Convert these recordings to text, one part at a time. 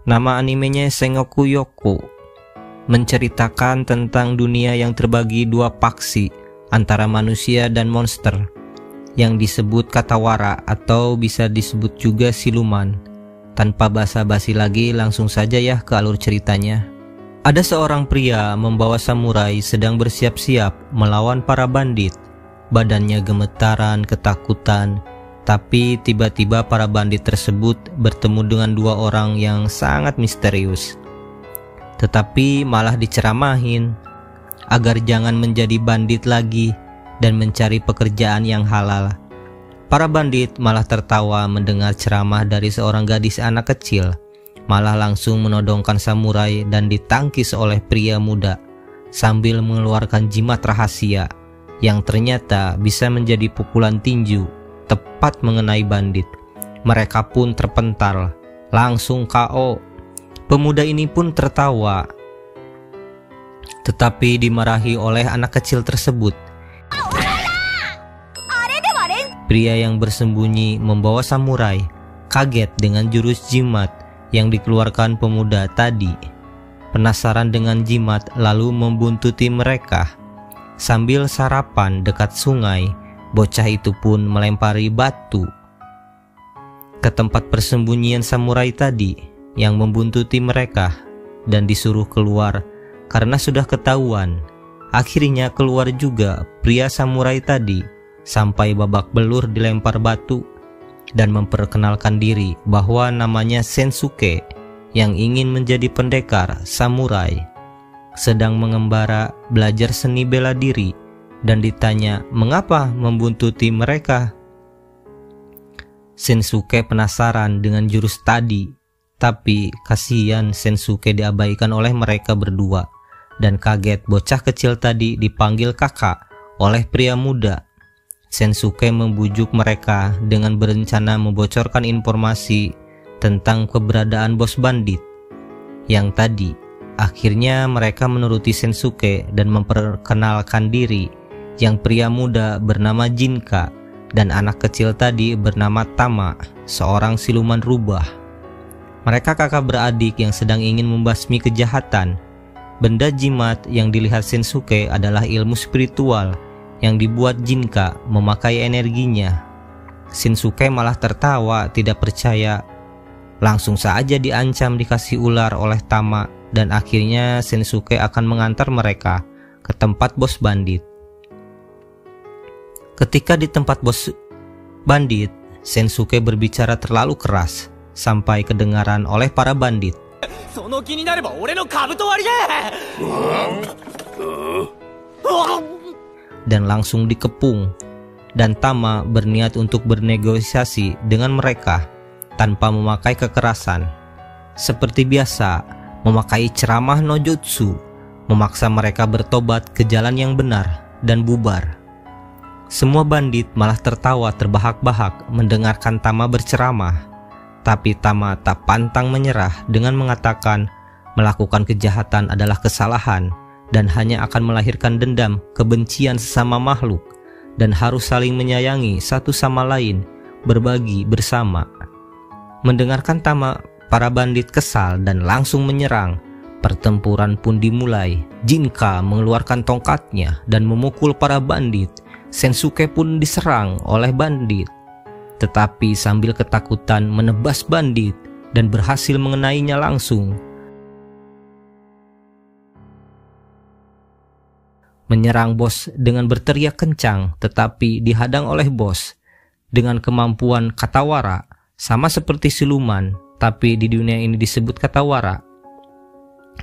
Nama animenya Sengoku Yoku, menceritakan tentang dunia yang terbagi dua paksi antara manusia dan monster yang disebut Katawara atau bisa disebut juga siluman. Tanpa basa-basi lagi, langsung saja ya ke alur ceritanya. Ada seorang pria membawa samurai sedang bersiap-siap melawan para bandit. Badannya gemetaran ketakutan, tapi tiba-tiba para bandit tersebut bertemu dengan dua orang yang sangat misterius. Tetapi malah diceramahin agar jangan menjadi bandit lagi dan mencari pekerjaan yang halal. Para bandit malah tertawa mendengar ceramah dari seorang gadis anak kecil, malah langsung menodongkan samurai dan ditangkis oleh pria muda sambil mengeluarkan jimat rahasia yang ternyata bisa menjadi pukulan tinju tepat mengenai bandit. Mereka pun terpental, langsung KO. Pemuda ini pun tertawa, tetapi dimarahi oleh anak kecil tersebut. Pria yang bersembunyi membawa samurai kaget dengan jurus jimat yang dikeluarkan pemuda tadi. Penasaran dengan jimat lalu membuntuti mereka. Sambil sarapan dekat sungai, bocah itu pun melempari batu ke tempat persembunyian samurai tadi yang membuntuti mereka dan disuruh keluar karena sudah ketahuan. Akhirnya keluar juga pria samurai tadi sampai babak belur dilempar batu dan memperkenalkan diri bahwa namanya Sensuke yang ingin menjadi pendekar samurai, sedang mengembara belajar seni bela diri. Dan ditanya mengapa membuntuti mereka. Sensuke penasaran dengan jurus tadi, tapi kasihan Sensuke diabaikan oleh mereka berdua dan kaget bocah kecil tadi dipanggil kakak oleh pria muda. Sensuke membujuk mereka dengan berencana membocorkan informasi tentang keberadaan bos bandit yang tadi. Akhirnya mereka menuruti Sensuke dan memperkenalkan diri, yang pria muda bernama Jinka dan anak kecil tadi bernama Tama, seorang siluman rubah. Mereka kakak beradik yang sedang ingin membasmi kejahatan. Benda jimat yang dilihat Sensuke adalah ilmu spiritual yang dibuat Jinka memakai energinya. Sensuke malah tertawa tidak percaya. Langsung saja diancam dikasih ular oleh Tama dan akhirnya Sensuke akan mengantar mereka ke tempat bos bandit. Ketika di tempat bos bandit, Sensuke berbicara terlalu keras sampai kedengaran oleh para bandit. Dan langsung dikepung. Dan Tama berniat untuk bernegosiasi dengan mereka tanpa memakai kekerasan. Seperti biasa, memakai ceramah no jutsu, memaksa mereka bertobat ke jalan yang benar dan bubar. Semua bandit malah tertawa terbahak-bahak mendengarkan Tama berceramah. Tapi Tama tak pantang menyerah dengan mengatakan melakukan kejahatan adalah kesalahan dan hanya akan melahirkan dendam, kebencian sesama makhluk, dan harus saling menyayangi satu sama lain, berbagi bersama. Mendengarkan Tama, para bandit kesal dan langsung menyerang. Pertempuran pun dimulai. Jinka mengeluarkan tongkatnya dan memukul para bandit. Sensuke pun diserang oleh bandit, tetapi sambil ketakutan menebas bandit dan berhasil mengenainya langsung. Menyerang bos dengan berteriak kencang, tetapi dihadang oleh bos dengan kemampuan Katawara, sama seperti siluman, tapi di dunia ini disebut Katawara.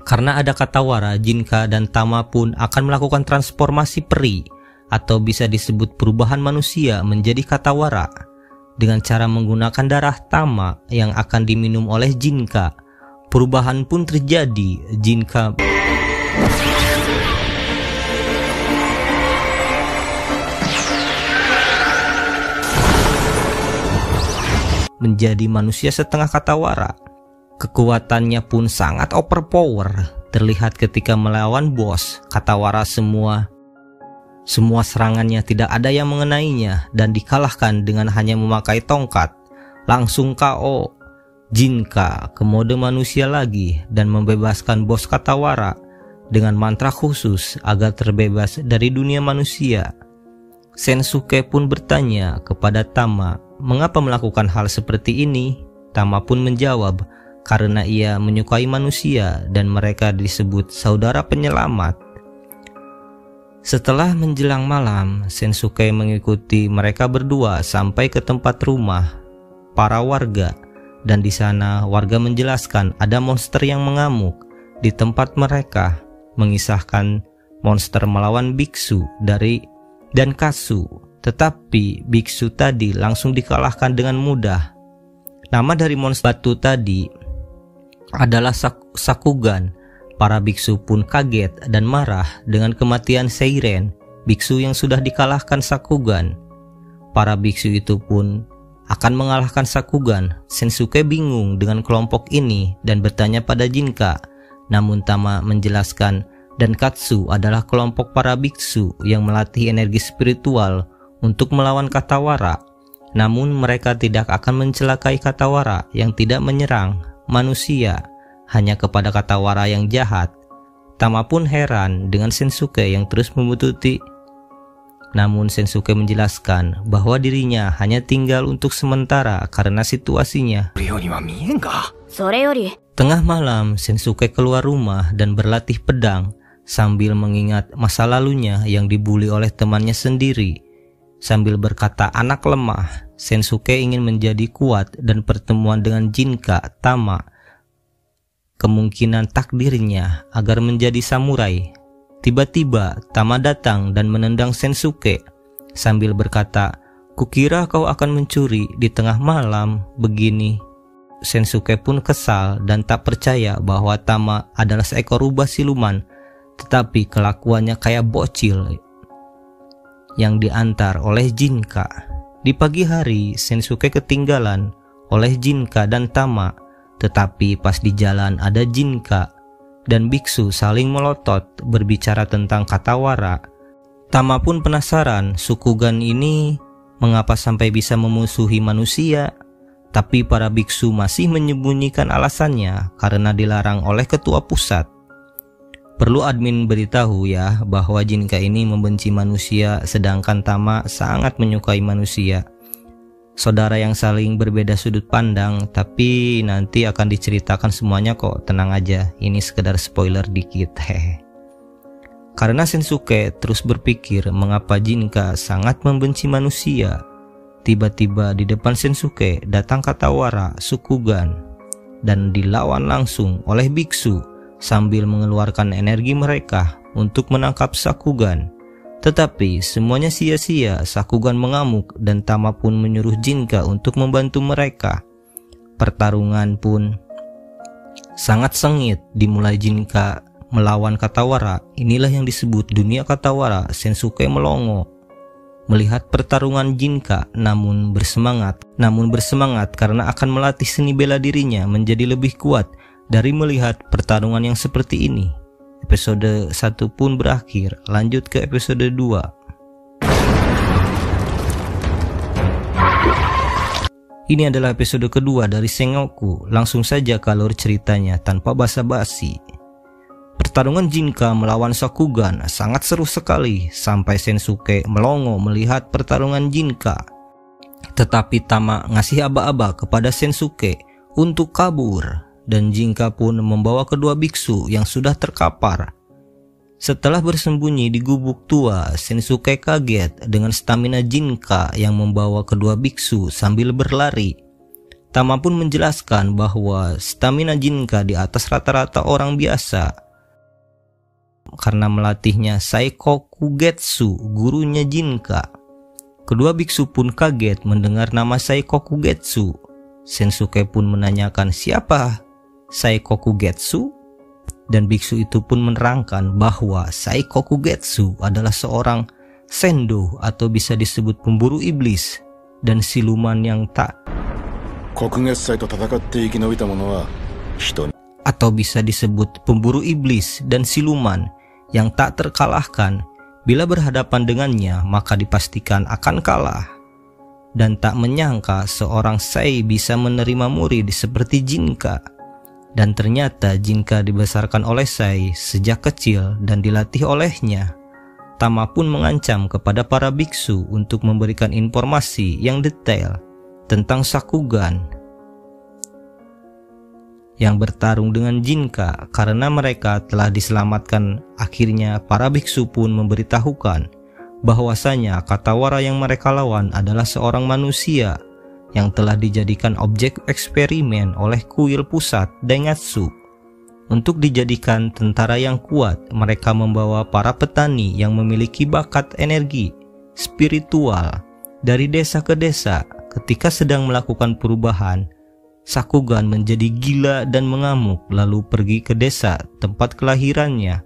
Karena ada Katawara, Jinka dan Tama pun akan melakukan transformasi peri, atau bisa disebut perubahan manusia menjadi Katawara dengan cara menggunakan darah Tama yang akan diminum oleh Jinka. Perubahan pun terjadi. Jinka menjadi manusia setengah Katawara. Kekuatannya pun sangat overpower, terlihat ketika melawan bos Katawara. Semua serangannya tidak ada yang mengenainya dan dikalahkan dengan hanya memakai tongkat. Langsung KO. Jinka ke mode manusia lagi dan membebaskan bos Katawara dengan mantra khusus agar terbebas dari dunia manusia. Sensuke pun bertanya kepada Tama mengapa melakukan hal seperti ini. Tama pun menjawab karena ia menyukai manusia dan mereka disebut saudara penyelamat. Setelah menjelang malam, Sensuke mengikuti mereka berdua sampai ke tempat rumah para warga, dan di sana warga menjelaskan ada monster yang mengamuk di tempat mereka, mengisahkan monster melawan biksu dan Katsu, tetapi biksu tadi langsung dikalahkan dengan mudah. Nama dari monster batu tadi adalah Sakugan. Para biksu pun kaget dan marah dengan kematian Seiren, biksu yang sudah dikalahkan Sakugan. Para biksu itu pun akan mengalahkan Sakugan. Sensuke bingung dengan kelompok ini dan bertanya pada Jinka. Namun Tama menjelaskan dan Katsu adalah kelompok para biksu yang melatih energi spiritual untuk melawan Katawara. Namun mereka tidak akan mencelakai Katawara yang tidak menyerang manusia, hanya kepada Katawara yang jahat. Tama pun heran dengan Sensuke yang terus membuntuti. Namun Sensuke menjelaskan bahwa dirinya hanya tinggal untuk sementara karena situasinya. Tengah malam, Sensuke keluar rumah dan berlatih pedang sambil mengingat masa lalunya yang dibuli oleh temannya sendiri. Sambil berkata anak lemah, Sensuke ingin menjadi kuat dan pertemuan dengan Jinka, Tama, kemungkinan takdirnya agar menjadi samurai. Tiba-tiba Tama datang dan menendang Sensuke sambil berkata, "Kukira kau akan mencuri di tengah malam begini." Sensuke pun kesal dan tak percaya bahwa Tama adalah seekor rubah siluman, tetapi kelakuannya kayak bocil yang diantar oleh Jinka. Di pagi hari, Sensuke ketinggalan oleh Jinka dan Tama, tetapi pas di jalan ada Jinka dan biksu saling melotot berbicara tentang Katawara. Tama pun penasaran Sakugan ini mengapa sampai bisa memusuhi manusia, tapi para biksu masih menyembunyikan alasannya karena dilarang oleh ketua pusat. Perlu admin beritahu ya bahwa Jinka ini membenci manusia sedangkan Tama sangat menyukai manusia. Saudara yang saling berbeda sudut pandang, tapi nanti akan diceritakan semuanya kok, tenang aja, ini sekedar spoiler dikit. Karena Sensuke terus berpikir mengapa Jinka sangat membenci manusia. Tiba-tiba di depan Sensuke datang Katawara, Sakugan, dan dilawan langsung oleh biksu sambil mengeluarkan energi mereka untuk menangkap Sakugan. Tetapi semuanya sia-sia, Sakugan mengamuk dan Tama pun menyuruh Jinka untuk membantu mereka. Pertarungan pun sangat sengit dimulai Jinka melawan Katawara. Inilah yang disebut dunia Katawara. Sensuke melongo melihat pertarungan Jinka, namun bersemangat karena akan melatih seni bela dirinya menjadi lebih kuat dari melihat pertarungan yang seperti ini. Episode 1 pun berakhir, lanjut ke episode 2. Ini adalah episode kedua dari Sengoku. Langsung saja ke alur ceritanya tanpa basa-basi. Pertarungan Jinka melawan Sakugan sangat seru sekali sampai Sensuke melongo melihat pertarungan Jinka. Tetapi Tama ngasih aba-aba kepada Sensuke untuk kabur. Dan Jinka pun membawa kedua biksu yang sudah terkapar. Setelah bersembunyi di gubuk tua, Sensuke kaget dengan stamina Jinka yang membawa kedua biksu sambil berlari. Tama pun menjelaskan bahwa stamina Jinka di atas rata-rata orang biasa karena melatihnya Saikokugetsu, gurunya Jinka. Kedua biksu pun kaget mendengar nama Saikokugetsu. Sensuke pun menanyakan siapa Saikokugetsu, dan biksu itu pun menerangkan bahwa Saikokugetsu adalah seorang sendo atau bisa disebut pemburu iblis dan siluman yang tak atau bisa disebut pemburu iblis dan siluman yang tak terkalahkan. Bila berhadapan dengannya maka dipastikan akan kalah. dan tak menyangka seorang Sai bisa menerima murid seperti Jinka. Dan ternyata Jinka dibesarkan oleh Sai sejak kecil dan dilatih olehnya. Tama pun mengancam kepada para biksu untuk memberikan informasi yang detail tentang Sakugan yang bertarung dengan Jinka. Karena mereka telah diselamatkan, akhirnya para biksu pun memberitahukan bahwasanya Katawara yang mereka lawan adalah seorang manusia yang telah dijadikan objek eksperimen oleh kuil pusat Dengatsu. Untuk dijadikan tentara yang kuat, mereka membawa para petani yang memiliki bakat energi spiritual dari desa ke desa. Ketika sedang melakukan perubahan, Sakugan menjadi gila dan mengamuk lalu pergi ke desa tempat kelahirannya.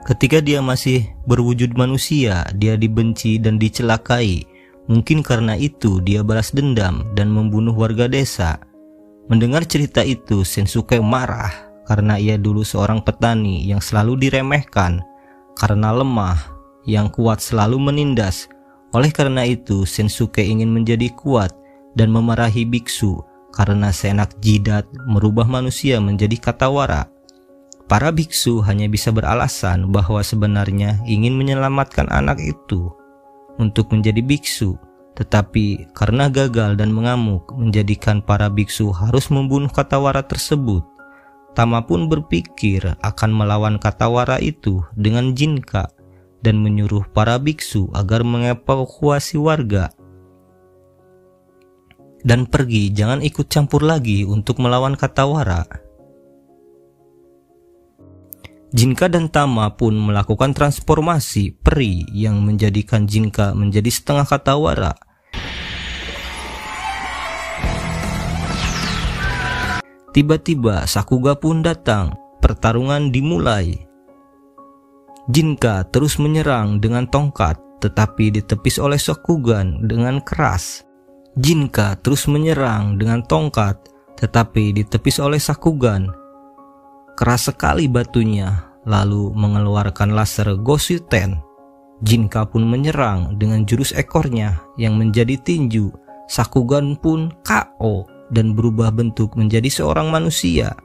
Ketika dia masih berwujud manusia, dia dibenci dan dicelakai. Mungkin karena itu dia balas dendam dan membunuh warga desa. Mendengar cerita itu, Sensuke marah karena ia dulu seorang petani yang selalu diremehkan karena lemah, yang kuat selalu menindas. Oleh karena itu, Sensuke ingin menjadi kuat dan memarahi biksu karena seenak jidat merubah manusia menjadi Katawara. Para biksu hanya bisa beralasan bahwa sebenarnya ingin menyelamatkan anak itu untuk menjadi biksu, tetapi karena gagal dan mengamuk menjadikan para biksu harus membunuh Katawara tersebut. Tama pun berpikir akan melawan Katawara itu dengan Jinka dan menyuruh para biksu agar mengevakuasi warga dan pergi, jangan ikut campur lagi untuk melawan Katawara. Jinka dan Tama pun melakukan transformasi peri yang menjadikan Jinka menjadi setengah Katawara. Tiba-tiba Sakuga pun datang. Pertarungan dimulai. Jinka terus menyerang dengan tongkat, tetapi ditepis oleh Sakugan dengan keras. Jinka terus menyerang dengan tongkat, tetapi ditepis oleh Sakugan. Keras sekali batunya, lalu mengeluarkan laser Goshuten. Jinka pun menyerang dengan jurus ekornya yang menjadi tinju. Sakugan pun KO dan berubah bentuk menjadi seorang manusia.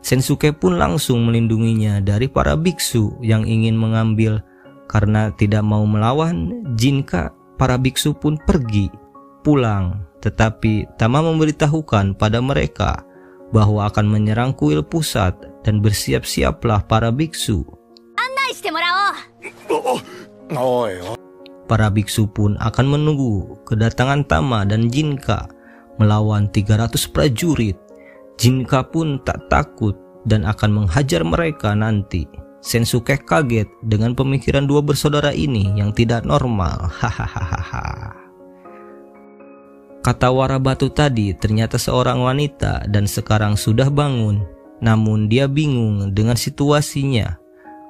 Sensuke pun langsung melindunginya dari para biksu yang ingin mengambil. Karena tidak mau melawan Jinka, para biksu pun pergi pulang. Tetapi Tama memberitahukan pada mereka bahwa akan menyerang kuil pusat dan bersiap-siaplah para biksu. Para biksu pun akan menunggu kedatangan Tama dan Jinka melawan 300 prajurit. Jinka pun tak takut dan akan menghajar mereka nanti. Sensuke kaget dengan pemikiran dua bersaudara ini yang tidak normal. Hahaha. Katawara batu tadi ternyata seorang wanita dan sekarang sudah bangun. Namun dia bingung dengan situasinya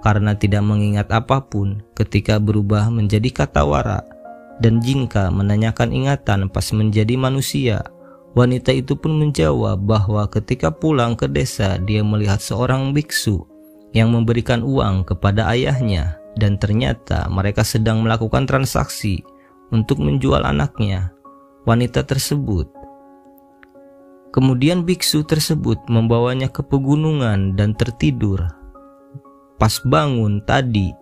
karena tidak mengingat apapun ketika berubah menjadi Katawara. Dan Jinka menanyakan ingatan pas menjadi manusia. Wanita itu pun menjawab bahwa ketika pulang ke desa dia melihat seorang biksu yang memberikan uang kepada ayahnya. Dan ternyata mereka sedang melakukan transaksi untuk menjual anaknya, wanita tersebut. Kemudian biksu tersebut membawanya ke pegunungan dan tertidur. Pas bangun tadi,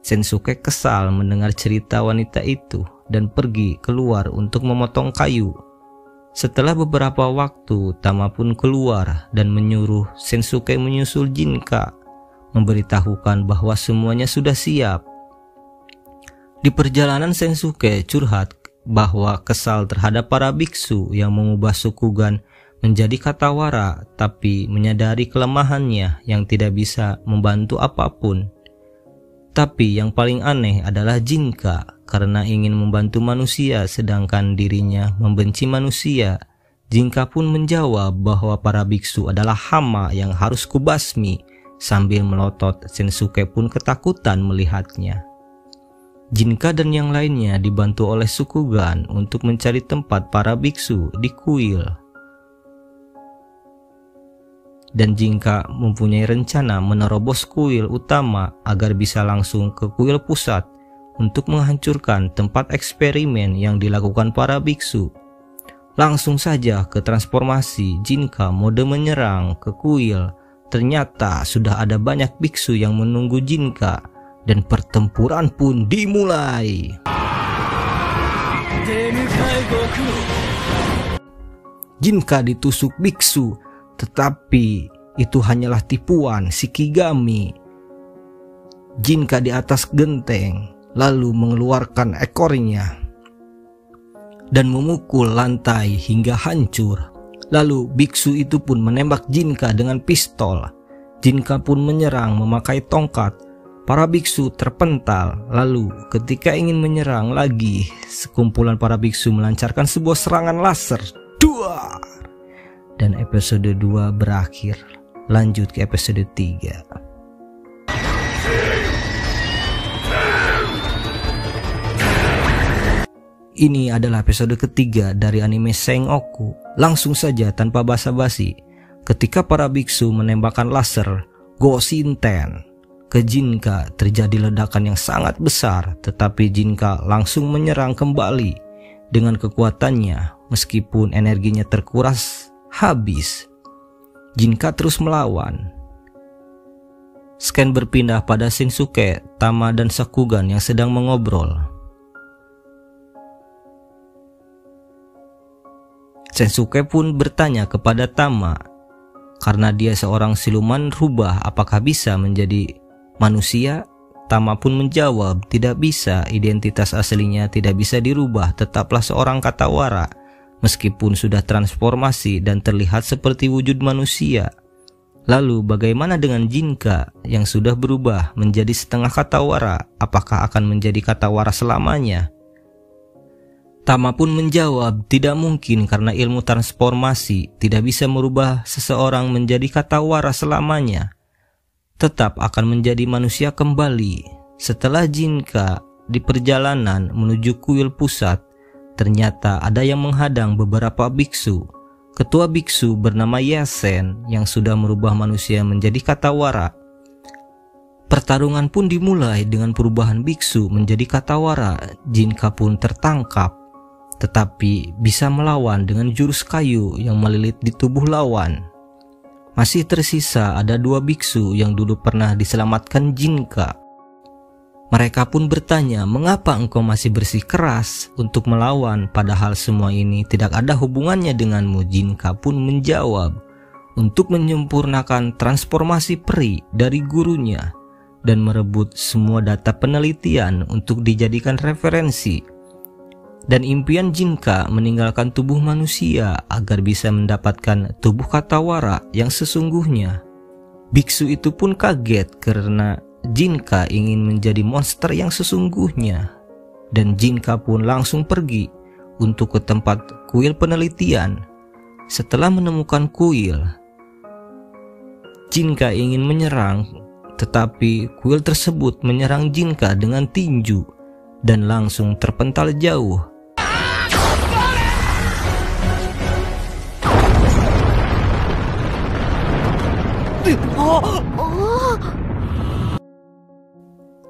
Sensuke kesal mendengar cerita wanita itu dan pergi keluar untuk memotong kayu. Setelah beberapa waktu, Tama pun keluar dan menyuruh Sensuke menyusul Jinka, memberitahukan bahwa semuanya sudah siap. Di perjalanan Sensuke curhat bahwa kesal terhadap para biksu yang mengubah Sakugan menjadi Katawara, tapi menyadari kelemahannya yang tidak bisa membantu apapun. Tapi yang paling aneh adalah Jinka karena ingin membantu manusia sedangkan dirinya membenci manusia. Jinka pun menjawab bahwa para biksu adalah hama yang harus kubasmi. Sambil melotot, Sensuke pun ketakutan melihatnya. Jinka dan yang lainnya dibantu oleh Sakugan untuk mencari tempat para biksu di kuil. Dan Jinka mempunyai rencana menerobos kuil utama agar bisa langsung ke kuil pusat untuk menghancurkan tempat eksperimen yang dilakukan para biksu. Langsung saja ke transformasi, Jinka mode menyerang ke kuil. Ternyata sudah ada banyak biksu yang menunggu Jinka dan pertempuran pun dimulai. Jinka ditusuk biksu, tetapi itu hanyalah tipuan Shikigami. Jinka di atas genteng lalu mengeluarkan ekornya dan memukul lantai hingga hancur. Lalu biksu itu pun menembak Jinka dengan pistol. Jinka pun menyerang memakai tongkat. Para biksu terpental. Lalu ketika ingin menyerang lagi, sekumpulan para biksu melancarkan sebuah serangan laser. Duar! Dan episode 2 berakhir. Lanjut ke episode 3. Ini adalah episode ketiga dari anime Sengoku. Langsung saja tanpa basa-basi, ketika para biksu menembakkan laser Goshinten ke Jinka, terjadi ledakan yang sangat besar, tetapi Jinka langsung menyerang kembali dengan kekuatannya. Meskipun energinya terkuras habis, Jinka terus melawan. Scan berpindah pada Shinsuke, Tama dan Sakugan yang sedang mengobrol. Shinsuke pun bertanya kepada Tama, karena dia seorang siluman rubah, apakah bisa menjadi manusia? Tama pun menjawab, tidak bisa, identitas aslinya tidak bisa dirubah, tetaplah seorang Katawara, meskipun sudah transformasi dan terlihat seperti wujud manusia. Lalu bagaimana dengan Jinka yang sudah berubah menjadi setengah Katawara? Apakah akan menjadi Katawara selamanya? Tama pun menjawab, tidak mungkin karena ilmu transformasi tidak bisa merubah seseorang menjadi Katawara selamanya. Tetap akan menjadi manusia kembali. Setelah Jinka di perjalanan menuju kuil pusat, ternyata ada yang menghadang beberapa biksu. Ketua biksu bernama Yasen yang sudah merubah manusia menjadi Katawara. Pertarungan pun dimulai dengan perubahan biksu menjadi Katawara. Jinka pun tertangkap, tetapi bisa melawan dengan jurus kayu yang melilit di tubuh lawan. Masih tersisa ada 2 biksu yang dulu pernah diselamatkan Jinka. Mereka pun bertanya, mengapa engkau masih bersikeras untuk melawan padahal semua ini tidak ada hubungannya denganmu? Jinka pun menjawab, untuk menyempurnakan transformasi peri dari gurunya dan merebut semua data penelitian untuk dijadikan referensi. Dan impian Jinka meninggalkan tubuh manusia agar bisa mendapatkan tubuh Katawara yang sesungguhnya. Biksu itu pun kaget karena Jinka ingin menjadi monster yang sesungguhnya. Dan Jinka pun langsung pergi untuk ke tempat kuil penelitian. Setelah menemukan kuil, Jinka ingin menyerang, tetapi kuil tersebut menyerang Jinka dengan tinju dan langsung terpental jauh.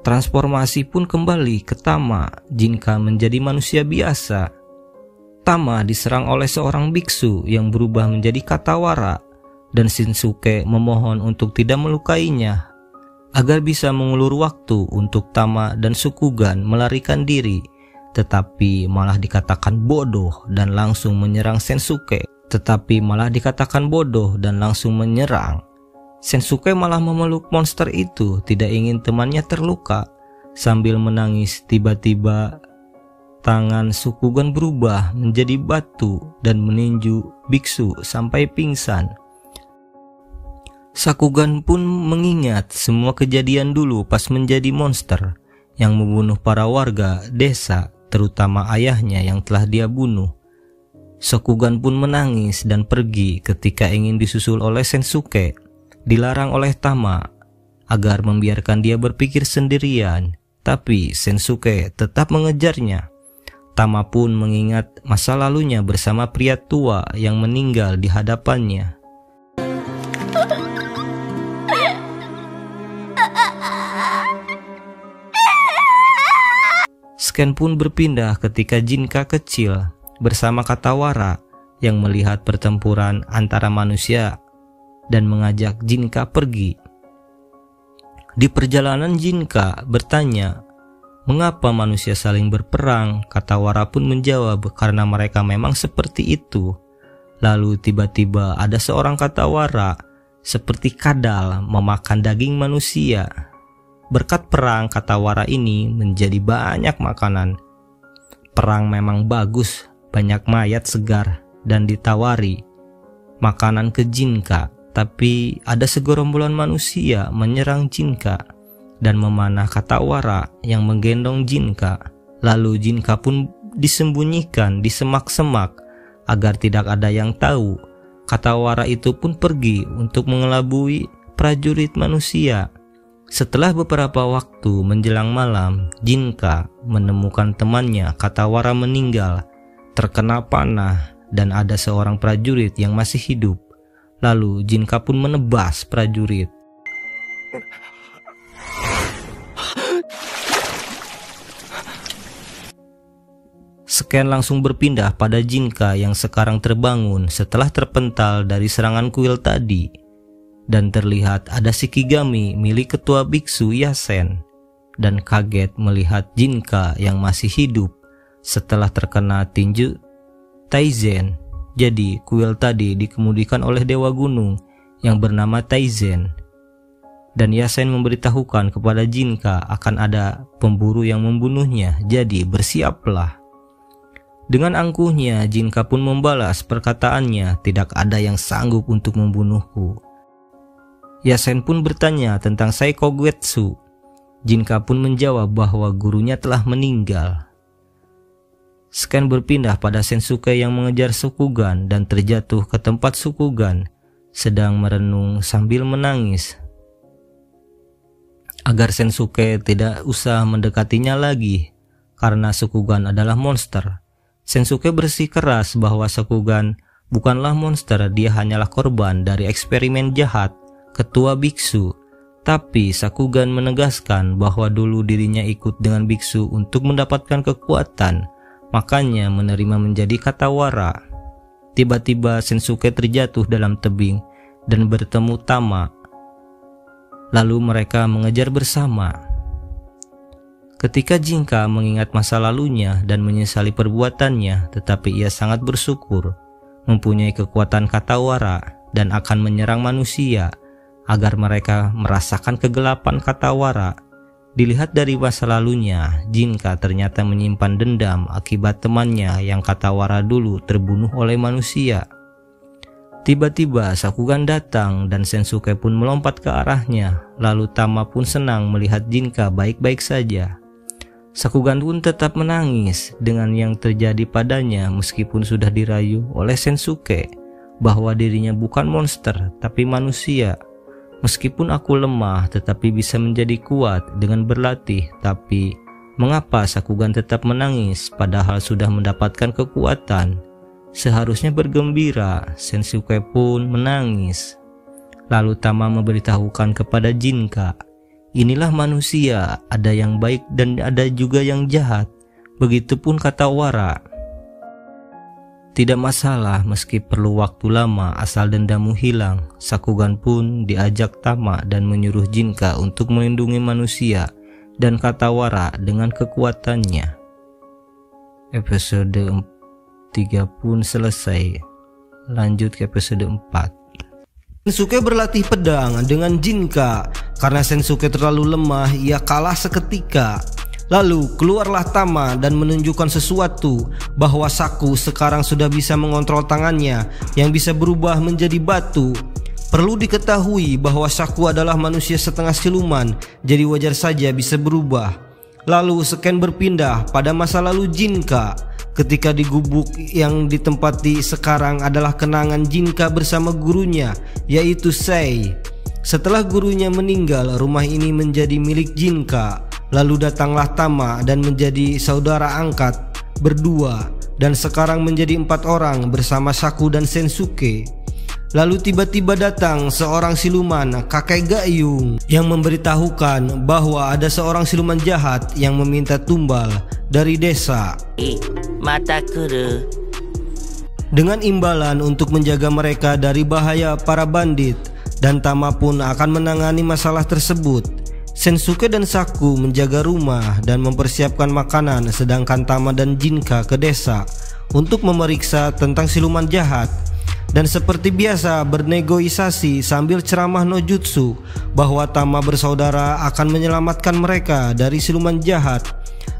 Transformasi pun kembali ke Tama. Jinka menjadi manusia biasa. Tama diserang oleh seorang biksu yang berubah menjadi Katawara, dan Shinsuke memohon untuk tidak melukainya agar bisa mengulur waktu untuk Tama dan Sakugan melarikan diri, tetapi malah dikatakan bodoh dan langsung menyerang Shinsuke. Shinsuke malah memeluk monster itu, tidak ingin temannya terluka. Sambil menangis, tiba-tiba tangan Sakugan berubah menjadi batu dan meninju biksu sampai pingsan. Sakugan pun mengingat semua kejadian dulu pas menjadi monster yang membunuh para warga desa, terutama ayahnya yang telah dia bunuh. Sakugan pun menangis dan pergi ketika ingin disusul oleh Shinsuke. Dilarang oleh Tama agar membiarkan dia berpikir sendirian, tapi Shinsuke tetap mengejarnya. Tama pun mengingat masa lalunya bersama pria tua yang meninggal di hadapannya. Sken pun berpindah ketika Jinka kecil bersama Katawara yang melihat pertempuran antara manusia dan mengajak Jinka pergi. Di perjalanan Jinka bertanya, "Mengapa manusia saling berperang?" Katawara pun menjawab, "Karena mereka memang seperti itu." Lalu tiba-tiba ada seorang Katawara seperti kadal memakan daging manusia. Berkat perang Katawara ini menjadi banyak makanan. Perang memang bagus, banyak mayat segar dan ditawari makanan ke Jinka. Tapi ada segerombolan manusia menyerang Jinka dan memanah Katawara yang menggendong Jinka. Lalu Jinka pun disembunyikan di semak-semak agar tidak ada yang tahu. Katawara itu pun pergi untuk mengelabui prajurit manusia. Setelah beberapa waktu menjelang malam, Jinka menemukan temannya Katawara meninggal, terkena panah, dan ada seorang prajurit yang masih hidup. Lalu Jinka pun menebas prajurit. Sken langsung berpindah pada Jinka yang sekarang terbangun setelah terpental dari serangan kuil tadi. Dan terlihat ada Shikigami milik ketua biksu Yasen, dan kaget melihat Jinka yang masih hidup setelah terkena tinju Taizen. Jadi kuil tadi dikemudikan oleh Dewa Gunung yang bernama Taizen. Dan Yasen memberitahukan kepada Jinka akan ada pemburu yang membunuhnya, jadi bersiaplah. Dengan angkuhnya Jinka pun membalas perkataannya, "Tidak ada yang sanggup untuk membunuhku." Yasen pun bertanya tentang Saikogetsu. Jinka pun menjawab bahwa gurunya telah meninggal. Sken berpindah pada Sensuke yang mengejar Sukugan dan terjatuh ke tempat Sukugan sedang merenung sambil menangis. Agar Sensuke tidak usah mendekatinya lagi karena Sukugan adalah monster. Sensuke bersikeras bahwa Sukugan bukanlah monster, dia hanyalah korban dari eksperimen jahat ketua biksu. Tapi Sakugan menegaskan bahwa dulu dirinya ikut dengan biksu untuk mendapatkan kekuatan, makanya menerima menjadi Katawara. Tiba-tiba Sensuke terjatuh dalam tebing dan bertemu Tama. Lalu mereka mengejar bersama. Ketika Jinka mengingat masa lalunya dan menyesali perbuatannya, tetapi ia sangat bersyukur mempunyai kekuatan Katawara dan akan menyerang manusia agar mereka merasakan kegelapan Katawara. Dilihat dari masa lalunya, Jinka ternyata menyimpan dendam akibat temannya yang Katawara dulu terbunuh oleh manusia. Tiba-tiba Sakugan datang dan Sensuke pun melompat ke arahnya. Lalu Tama pun senang melihat Jinka baik-baik saja. Sakugan pun tetap menangis dengan yang terjadi padanya meskipun sudah dirayu oleh Sensuke bahwa dirinya bukan monster tapi manusia. Meskipun aku lemah tetapi bisa menjadi kuat dengan berlatih. Tapi mengapa Sakugan tetap menangis padahal sudah mendapatkan kekuatan? Seharusnya bergembira. Sensuke pun menangis. Lalu Tama memberitahukan kepada Jinka, "Inilah manusia, ada yang baik dan ada juga yang jahat. Begitupun Katawara. Tidak masalah meski perlu waktu lama asal dendammu hilang." Sakugan pun diajak Tama dan menyuruh Jinka untuk melindungi manusia dan Katawara dengan kekuatannya. Episode 3 pun selesai. Lanjut ke episode 4. Sensuke berlatih pedang dengan Jinka. Karena Sensuke terlalu lemah, ia kalah seketika. Lalu keluarlah Tama dan menunjukkan sesuatu bahwa Saku sekarang sudah bisa mengontrol tangannya yang bisa berubah menjadi batu. Perlu diketahui bahwa Saku adalah manusia setengah siluman, jadi wajar saja bisa berubah. Lalu Sken berpindah pada masa lalu Jinka. Ketika di gubuk yang ditempati sekarang adalah kenangan Jinka bersama gurunya, yaitu Sei. Setelah gurunya meninggal, rumah ini menjadi milik Jinka. Lalu datanglah Tama dan menjadi saudara angkat berdua, dan sekarang menjadi 4 orang bersama Saku dan Sensuke. Lalu tiba-tiba datang seorang siluman, kakek gayung, yang memberitahukan bahwa ada seorang siluman jahat yang meminta tumbal dari desa dengan imbalan untuk menjaga mereka dari bahaya para bandit, dan Tama pun akan menangani masalah tersebut. Sensuke dan Saku menjaga rumah dan mempersiapkan makanan, sedangkan Tama dan Jinka ke desa untuk memeriksa tentang siluman jahat. Dan seperti biasa bernegosiasi sambil ceramah no jutsu bahwa Tama bersaudara akan menyelamatkan mereka dari siluman jahat.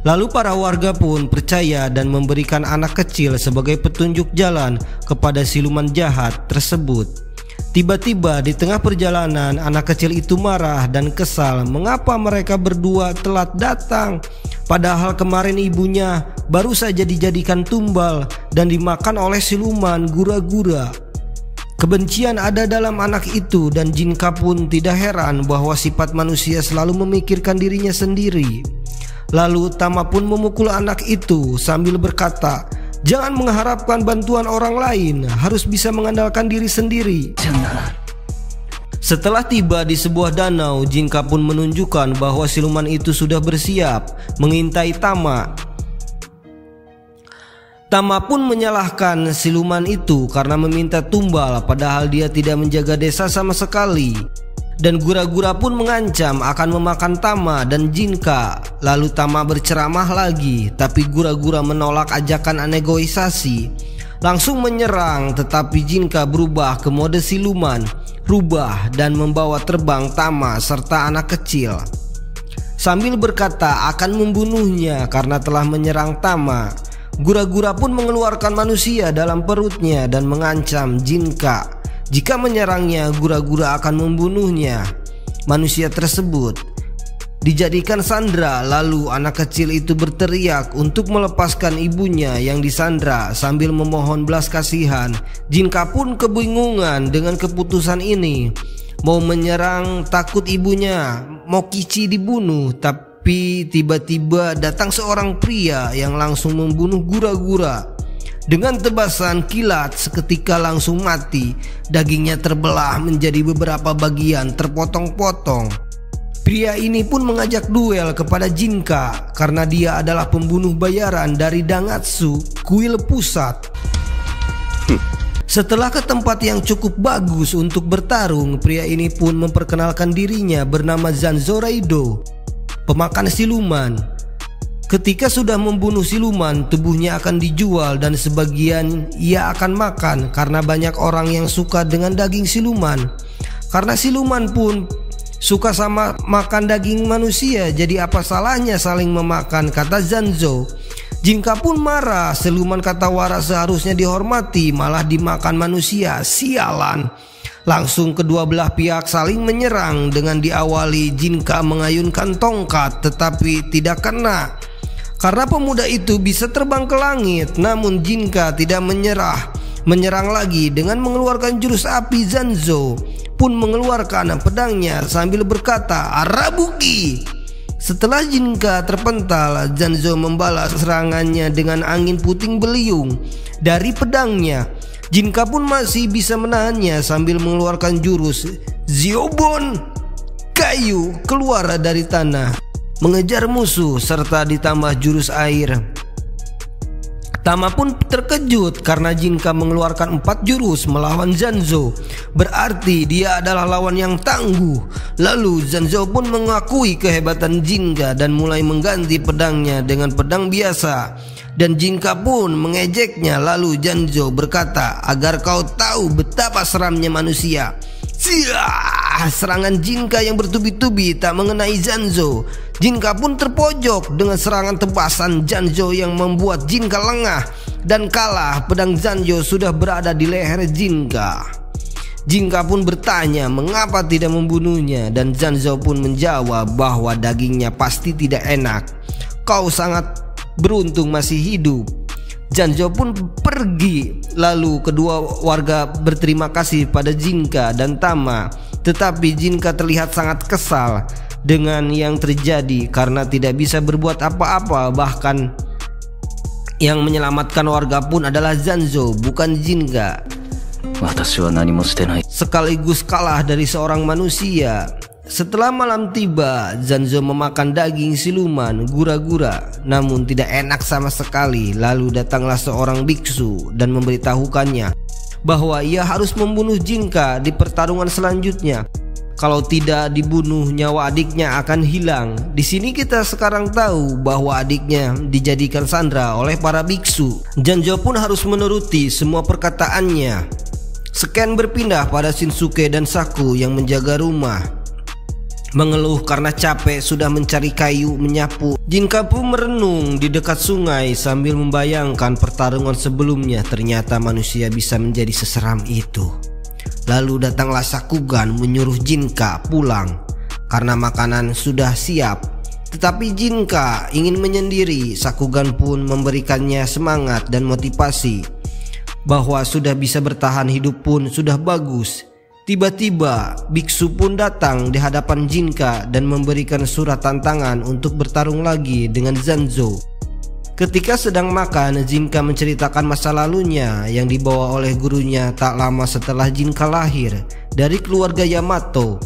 Lalu para warga pun percaya dan memberikan anak kecil sebagai petunjuk jalan kepada siluman jahat tersebut. Tiba-tiba di tengah perjalanan anak kecil itu marah dan kesal mengapa mereka berdua telat datang, padahal kemarin ibunya baru saja dijadikan tumbal dan dimakan oleh siluman gura-gura. Kebencian ada dalam anak itu, dan Jinka pun tidak heran bahwa sifat manusia selalu memikirkan dirinya sendiri. Lalu Tama pun memukul anak itu sambil berkata, "Jangan mengharapkan bantuan orang lain, harus bisa mengandalkan diri sendiri." Setelah tiba di sebuah danau, Jinka pun menunjukkan bahwa siluman itu sudah bersiap mengintai Tama. Tama pun menyalahkan siluman itu karena meminta tumbal, padahal dia tidak menjaga desa sama sekali. Dan gura-gura pun mengancam akan memakan Tama dan Jinka. Lalu Tama berceramah lagi, tapi gura-gura menolak ajakan negosiasi, langsung menyerang. Tetapi Jinka berubah ke mode siluman, rubah dan membawa terbang Tama serta anak kecil, sambil berkata akan membunuhnya karena telah menyerang Tama. Gura-gura pun mengeluarkan manusia dalam perutnya dan mengancam Jinka jika menyerangnya gura-gura akan membunuhnya. Manusia tersebut dijadikan sandera. Lalu anak kecil itu berteriak untuk melepaskan ibunya yang disandra sambil memohon belas kasihan. Jinka pun kebingungan dengan keputusan ini, mau menyerang takut ibunya Mokichi dibunuh. Tapi tiba-tiba datang seorang pria yang langsung membunuh gura-gura dengan tebasan kilat. Seketika langsung mati, dagingnya terbelah menjadi beberapa bagian terpotong-potong. Pria ini pun mengajak duel kepada Jinka karena dia adalah pembunuh bayaran dari Dangatsu, kuil pusat. Setelah ke tempat yang cukup bagus untuk bertarung, pria ini pun memperkenalkan dirinya bernama Zanzo Raido, pemakan siluman. Ketika sudah membunuh siluman, tubuhnya akan dijual dan sebagian ia akan makan karena banyak orang yang suka dengan daging siluman. Karena siluman pun suka sama makan daging manusia, jadi apa salahnya saling memakan, kata Zanzo. Jinka pun marah, siluman Katawara seharusnya dihormati, malah dimakan manusia, sialan. Langsung kedua belah pihak saling menyerang. Dengan diawali Jinka mengayunkan tongkat tetapi tidak kena karena pemuda itu bisa terbang ke langit. Namun Jinka tidak menyerah, menyerang lagi dengan mengeluarkan jurus api. Zanzo pun mengeluarkan pedangnya sambil berkata, "Arabuki." Setelah Jinka terpental, Zanzo membalas serangannya dengan angin puting beliung dari pedangnya. Jinka pun masih bisa menahannya sambil mengeluarkan jurus Ziobon kayu keluar dari tanah, mengejar musuh serta ditambah jurus air. Tama pun terkejut karena Jinka mengeluarkan 4 jurus melawan Zanzo. Berarti dia adalah lawan yang tangguh. Lalu Zanzo pun mengakui kehebatan Jinka dan mulai mengganti pedangnya dengan pedang biasa. Dan Jinka pun mengejeknya. Lalu Zanzo berkata, "Agar kau tahu betapa seramnya manusia." Serangan Jinka yang bertubi-tubi tak mengenai Zanzo. Jinka pun terpojok dengan serangan tebasan Zanzo yang membuat Jinka lengah dan kalah. Pedang Zanzo sudah berada di leher Jinka. Jinka pun bertanya mengapa tidak membunuhnya, dan Zanzo pun menjawab bahwa dagingnya pasti tidak enak. "Kau sangat beruntung masih hidup." Zanzo pun pergi. Lalu kedua warga berterima kasih pada Jinka dan Tama. Tetapi Jinka terlihat sangat kesal dengan yang terjadi karena tidak bisa berbuat apa-apa. Bahkan yang menyelamatkan warga pun adalah Zanzo, bukan Jinka. sekaligus kalah dari seorang manusia. Setelah malam tiba, Zanzo memakan daging siluman gura-gura, namun tidak enak sama sekali. Lalu datanglah seorang biksu dan memberitahukannya bahwa ia harus membunuh Jinka di pertarungan selanjutnya. Kalau tidak dibunuh, nyawa adiknya akan hilang. Di sini kita sekarang tahu bahwa adiknya dijadikan sandera oleh para biksu. Zanzo pun harus menuruti semua perkataannya. Scan berpindah pada Shinsuke dan Saku yang menjaga rumah. Mengeluh karena capek sudah mencari kayu menyapu. Jinka pun merenung di dekat sungai sambil membayangkan pertarungan sebelumnya. Ternyata manusia bisa menjadi seseram itu. Lalu datanglah Sakugan menyuruh Jinka pulang karena makanan sudah siap. Tetapi Jinka ingin menyendiri. Sakugan pun memberikannya semangat dan motivasi bahwa sudah bisa bertahan hidup pun sudah bagus. Tiba-tiba biksu pun datang di hadapan Jinka dan memberikan surat tantangan untuk bertarung lagi dengan Zanzo. Ketika sedang makan, Jinka menceritakan masa lalunya yang dibawa oleh gurunya tak lama setelah Jinka lahir dari keluarga Yamato.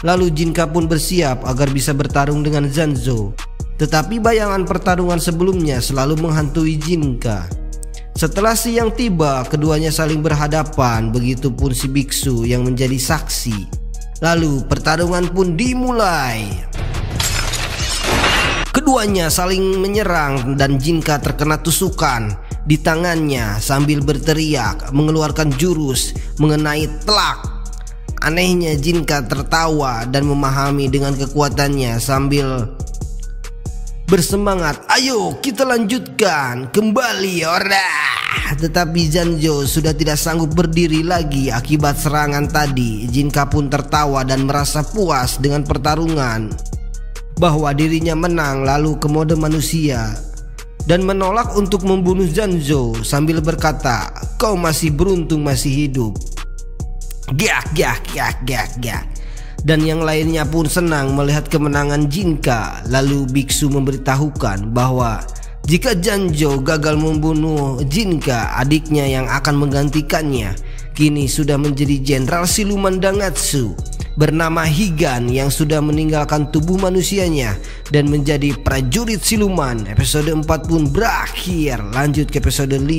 Lalu Jinka pun bersiap agar bisa bertarung dengan Zanzo. Tetapi bayangan pertarungan sebelumnya selalu menghantui Jinka. Setelah siang tiba, keduanya saling berhadapan, begitupun si biksu yang menjadi saksi. Lalu pertarungan pun dimulai. Keduanya saling menyerang dan Jinka terkena tusukan di tangannya sambil berteriak mengeluarkan jurus mengenai telak. Anehnya Jinka tertawa dan memahami dengan kekuatannya sambil bersemangat, ayo kita lanjutkan kembali ora. Tetapi Zanzo sudah tidak sanggup berdiri lagi akibat serangan tadi. Jinka pun tertawa dan merasa puas dengan pertarungan, bahwa dirinya menang lalu ke mode manusia dan menolak untuk membunuh Zanzo sambil berkata, kau masih beruntung masih hidup. Gak. Dan yang lainnya pun senang melihat kemenangan Jinka. Lalu biksu memberitahukan bahwa jika Zanzo gagal membunuh Jinka, adiknya yang akan menggantikannya kini sudah menjadi jenderal siluman Dangatsu bernama Higan yang sudah meninggalkan tubuh manusianya dan menjadi prajurit siluman. Episode 4 pun berakhir. Lanjut ke episode 5.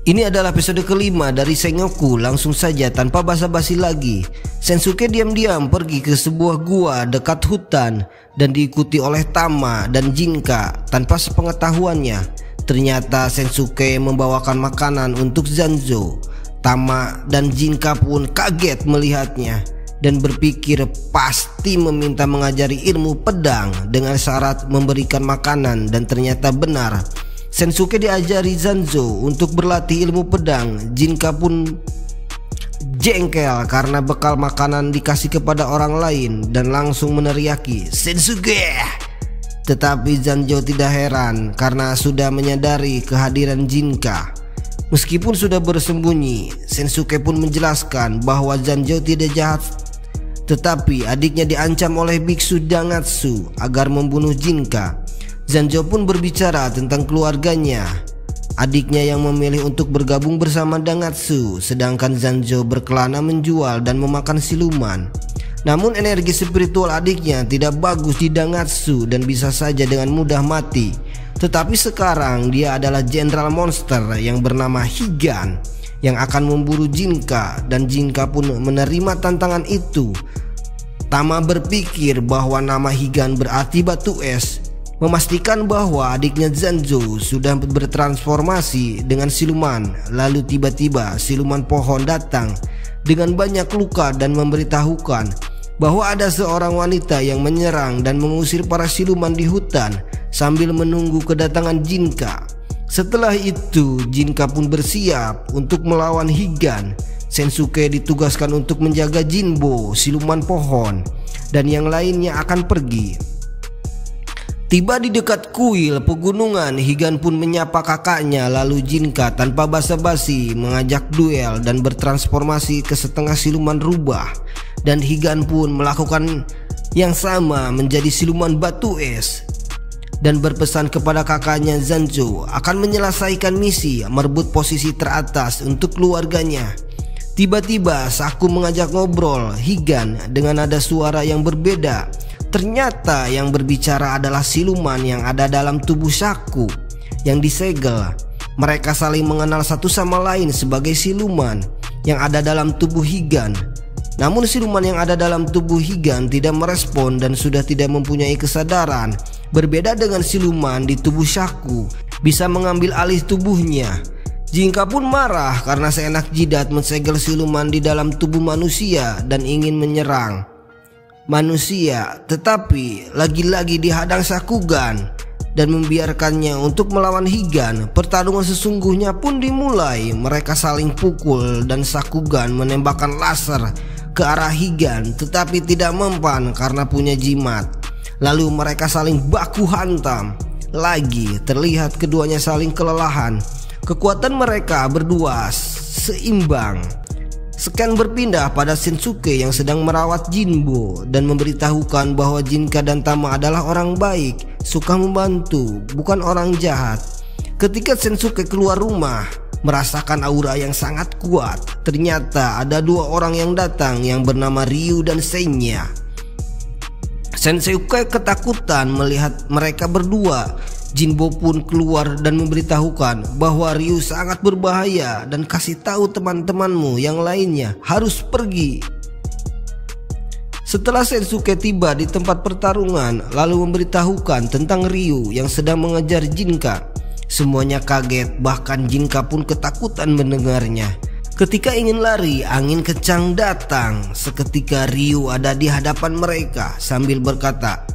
Ini adalah episode kelima dari Sengoku. Langsung saja tanpa basa-basi lagi, Shinsuke diam-diam pergi ke sebuah gua dekat hutan dan diikuti oleh Tama dan Jinka tanpa sepengetahuannya. Ternyata Shinsuke membawakan makanan untuk Zanzo. Tama dan Jinka pun kaget melihatnya dan berpikir pasti meminta mengajari ilmu pedang dengan syarat memberikan makanan, dan ternyata benar. Shinsuke diajari Zanzo untuk berlatih ilmu pedang. Jinka pun jengkel karena bekal makanan dikasih kepada orang lain dan langsung meneriaki Shinsuke. Tetapi Zanzo tidak heran karena sudah menyadari kehadiran Jinka. Meskipun sudah bersembunyi, Shinsuke pun menjelaskan bahwa Zanzo tidak jahat, tetapi adiknya diancam oleh biksu Dangatsu agar membunuh Jinka. Zanzo pun berbicara tentang keluarganya. Adiknya yang memilih untuk bergabung bersama Dangatsu, sedangkan Zanzo berkelana menjual dan memakan siluman. Namun energi spiritual adiknya tidak bagus di Dangatsu dan bisa saja dengan mudah mati. Tetapi sekarang dia adalah jenderal monster yang bernama Higan yang akan memburu Jinka, dan Jinka pun menerima tantangan itu. Tama berpikir bahwa nama Higan berarti batu es, memastikan bahwa adiknya Zanzo sudah bertransformasi dengan siluman. Lalu tiba-tiba siluman pohon datang dengan banyak luka dan memberitahukan bahwa ada seorang wanita yang menyerang dan mengusir para siluman di hutan sambil menunggu kedatangan Jinka. Setelah itu Jinka pun bersiap untuk melawan Higan. Shinsuke ditugaskan untuk menjaga Jinbo, siluman pohon, dan yang lainnya akan pergi. Tiba di dekat kuil pegunungan, Higan pun menyapa kakaknya. Lalu Jinka tanpa basa-basi mengajak duel dan bertransformasi ke setengah siluman rubah. Dan Higan pun melakukan yang sama menjadi siluman batu es dan berpesan kepada kakaknya Zanzo akan menyelesaikan misi merebut posisi teratas untuk keluarganya. Tiba-tiba Saku mengajak ngobrol Higan dengan nada suara yang berbeda. Ternyata yang berbicara adalah siluman yang ada dalam tubuh Saku yang disegel. Mereka saling mengenal satu sama lain sebagai siluman yang ada dalam tubuh Higan. Namun siluman yang ada dalam tubuh Higan tidak merespon dan sudah tidak mempunyai kesadaran. Berbeda dengan siluman di tubuh Saku, bisa mengambil alih tubuhnya. Jinka pun marah karena seenak jidat mensegel siluman di dalam tubuh manusia dan ingin menyerang manusia, tetapi lagi-lagi dihadang Sakugan dan membiarkannya untuk melawan Higan. Pertarungan sesungguhnya pun dimulai. Mereka saling pukul dan Sakugan menembakkan laser ke arah Higan, tetapi tidak mempan karena punya jimat. Lalu mereka saling baku hantam. Lagi terlihat keduanya saling kelelahan. Kekuatan mereka berdua seimbang. Scan berpindah pada Sensuke yang sedang merawat Jinbo dan memberitahukan bahwa Jinka dan Tama adalah orang baik, suka membantu, bukan orang jahat. Ketika Sensuke keluar rumah, merasakan aura yang sangat kuat. Ternyata ada dua orang yang datang yang bernama Ryu dan Senya. Sensuke ketakutan melihat mereka berdua. Jinbo pun keluar dan memberitahukan bahwa Ryu sangat berbahaya dan kasih tahu teman-temanmu yang lainnya harus pergi. Setelah Sensuke tiba di tempat pertarungan lalu memberitahukan tentang Ryu yang sedang mengejar Jinka, semuanya kaget, bahkan Jinka pun ketakutan mendengarnya. Ketika ingin lari, angin kencang datang. Seketika Ryu ada di hadapan mereka sambil berkata,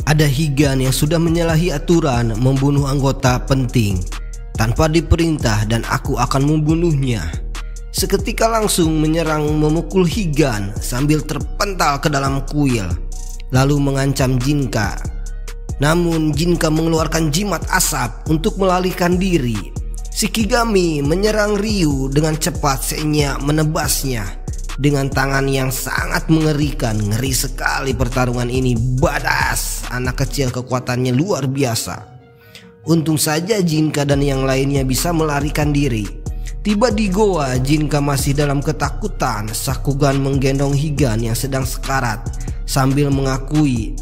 "Ada Higan yang sudah menyalahi aturan membunuh anggota penting tanpa diperintah dan aku akan membunuhnya." Seketika langsung menyerang memukul Higan sambil terpental ke dalam kuil, lalu mengancam Jinka. Namun Jinka mengeluarkan jimat asap untuk melarikan diri. Shikigami menyerang Ryu dengan cepat. Senya menebasnya dengan tangan yang sangat mengerikan. Ngeri sekali pertarungan ini. Badass. Anak kecil kekuatannya luar biasa. Untung saja Jinka dan yang lainnya bisa melarikan diri. Tiba di goa, Jinka masih dalam ketakutan. Sakugan menggendong Higan yang sedang sekarat sambil mengakui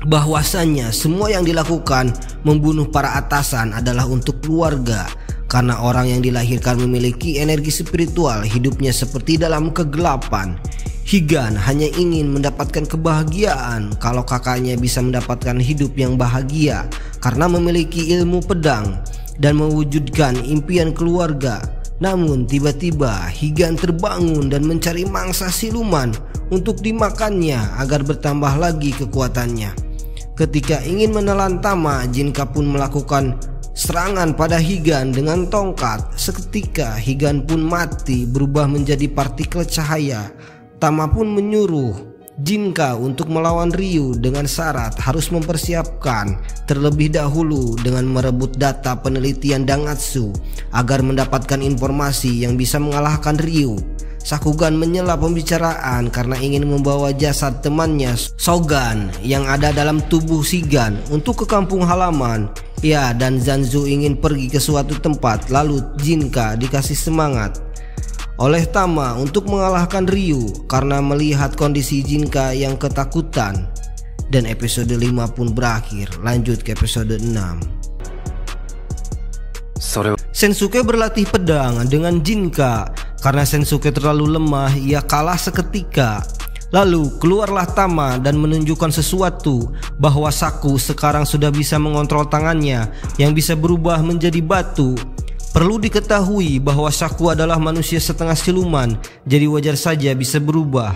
bahwasannya semua yang dilakukan membunuh para atasan adalah untuk keluarga. Karena orang yang dilahirkan memiliki energi spiritual, hidupnya seperti dalam kegelapan. Higan hanya ingin mendapatkan kebahagiaan. Kalau kakaknya bisa mendapatkan hidup yang bahagia karena memiliki ilmu pedang dan mewujudkan impian keluarga. Namun tiba-tiba Higan terbangun dan mencari mangsa siluman untuk dimakannya agar bertambah lagi kekuatannya. Ketika ingin menelan Tama, Jinka pun melakukan serangan pada Higan dengan tongkat. Seketika Higan pun mati berubah menjadi partikel cahaya. Tama pun menyuruh Jinka untuk melawan Ryu dengan syarat harus mempersiapkan terlebih dahulu dengan merebut data penelitian Dangatsu agar mendapatkan informasi yang bisa mengalahkan Ryu. Sakugan menyela pembicaraan karena ingin membawa jasad temannya Shogan yang ada dalam tubuh Shigan untuk ke kampung halaman. Ya, dan Zanzu ingin pergi ke suatu tempat. Lalu Jinka dikasih semangat oleh Tama untuk mengalahkan Ryu karena melihat kondisi Jinka yang ketakutan. Dan episode 5 pun berakhir. Lanjut ke episode 6. Sensuke berlatih pedang dengan Jinka. Karena Sensuke terlalu lemah, ia kalah seketika. Lalu keluarlah Tama dan menunjukkan sesuatu bahwa Saku sekarang sudah bisa mengontrol tangannya yang bisa berubah menjadi batu. Perlu diketahui bahwa Saku adalah manusia setengah siluman, jadi wajar saja bisa berubah.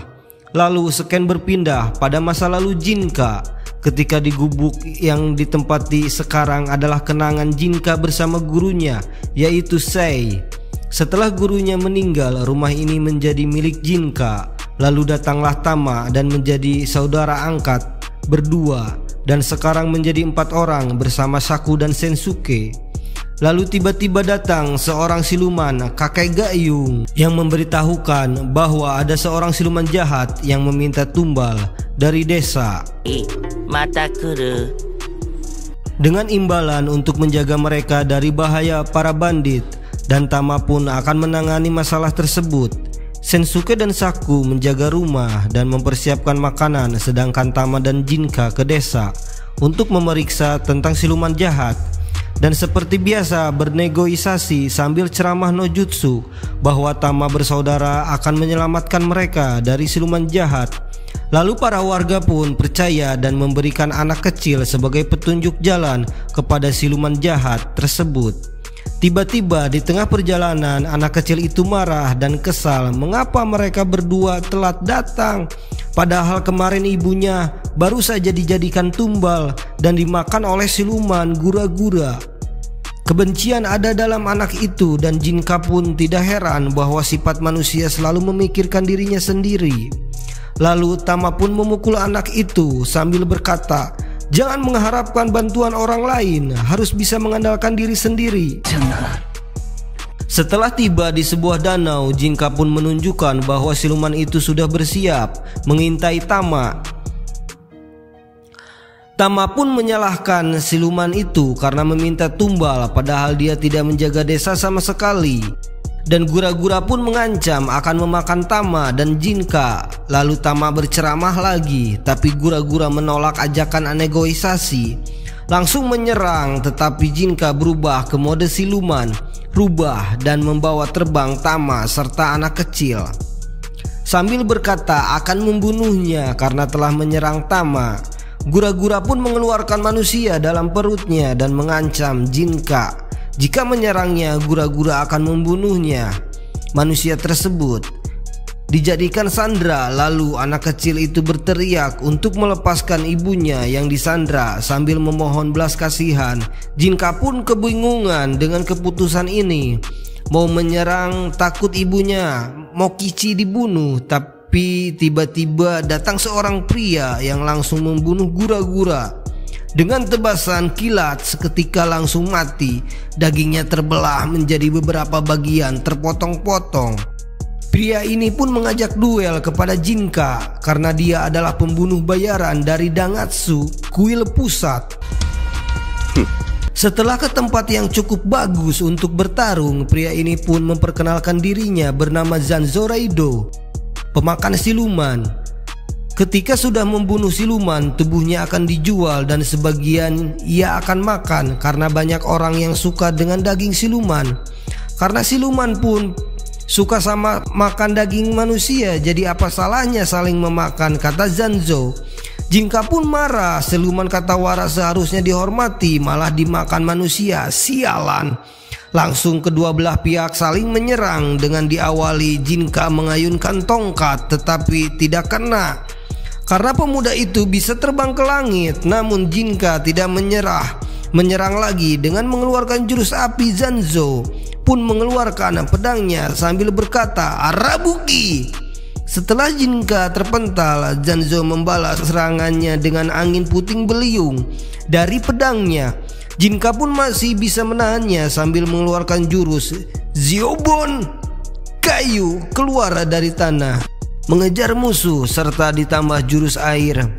Lalu Scan berpindah pada masa lalu Jinka. Ketika di gubuk yang ditempati sekarang adalah kenangan Jinka bersama gurunya, yaitu Sei. Setelah gurunya meninggal, rumah ini menjadi milik Jinka. Lalu datanglah Tama dan menjadi saudara angkat berdua, dan sekarang menjadi 4 orang bersama Saku dan Sensuke. Lalu tiba-tiba datang seorang siluman, kakek Gayung, yang memberitahukan bahwa ada seorang siluman jahat yang meminta tumbal dari desa dengan imbalan untuk menjaga mereka dari bahaya para bandit. dan Tama pun akan menangani masalah tersebut. Sensuke dan Saku menjaga rumah dan mempersiapkan makanan, sedangkan Tama dan Jinka ke desa untuk memeriksa tentang siluman jahat. Dan seperti biasa bernegosiasi sambil ceramah no jutsu bahwa Tama bersaudara akan menyelamatkan mereka dari siluman jahat. Lalu para warga pun percaya dan memberikan anak kecil sebagai petunjuk jalan kepada siluman jahat tersebut. Tiba-tiba di tengah perjalanan anak kecil itu marah dan kesal mengapa mereka berdua telat datang, padahal kemarin ibunya baru saja dijadikan tumbal dan dimakan oleh siluman gura-gura. Kebencian ada dalam anak itu dan Jinka pun tidak heran bahwa sifat manusia selalu memikirkan dirinya sendiri. Lalu Tama pun memukul anak itu sambil berkata, "Jangan mengharapkan bantuan orang lain, harus bisa mengandalkan diri sendiri." Setelah tiba di sebuah danau, Jinka pun menunjukkan bahwa siluman itu sudah bersiap mengintai Tama. Tama pun menyalahkan siluman itu karena meminta tumbal padahal dia tidak menjaga desa sama sekali. Dan gura-gura pun mengancam akan memakan Tama dan Jinka. Lalu Tama berceramah lagi, tapi gura-gura menolak ajakan negosiasi, langsung menyerang. Tetapi Jinka berubah ke mode siluman, rubah dan membawa terbang Tama serta anak kecil, sambil berkata akan membunuhnya karena telah menyerang Tama. Gura-gura pun mengeluarkan manusia dalam perutnya dan mengancam Jinka. Jika menyerangnya, gura-gura akan membunuhnya. Manusia tersebut dijadikan sandera. Lalu anak kecil itu berteriak untuk melepaskan ibunya yang disandra sambil memohon belas kasihan. Jinka pun kebingungan dengan keputusan ini. Mau menyerang takut ibunya Mokichi dibunuh, tapi tiba-tiba datang seorang pria yang langsung membunuh gura-gura. Dengan tebasan kilat seketika langsung mati. Dagingnya terbelah menjadi beberapa bagian terpotong-potong. Pria ini pun mengajak duel kepada Jinka karena dia adalah pembunuh bayaran dari Dangatsu, kuil pusat. Setelah ke tempat yang cukup bagus untuk bertarung, pria ini pun memperkenalkan dirinya bernama Zanzo Raido, pemakan siluman. Ketika sudah membunuh siluman, tubuhnya akan dijual dan sebagian ia akan makan karena banyak orang yang suka dengan daging siluman. Karena siluman pun suka sama makan daging manusia, jadi apa salahnya saling memakan, kata Zanzo. Jinka pun marah, siluman Katawara seharusnya dihormati, malah dimakan manusia, sialan. Langsung kedua belah pihak saling menyerang. Dengan diawali Jinka mengayunkan tongkat tetapi tidak kena karena pemuda itu bisa terbang ke langit. Namun Jinka tidak menyerah, menyerang lagi dengan mengeluarkan jurus api. Zanzo pun mengeluarkan pedangnya sambil berkata, "Arabuki." Setelah Jinka terpental, Zanzo membalas serangannya dengan angin puting beliung dari pedangnya. Jinka pun masih bisa menahannya sambil mengeluarkan jurus Ziobon kayu keluar dari tanah, mengejar musuh serta ditambah jurus air.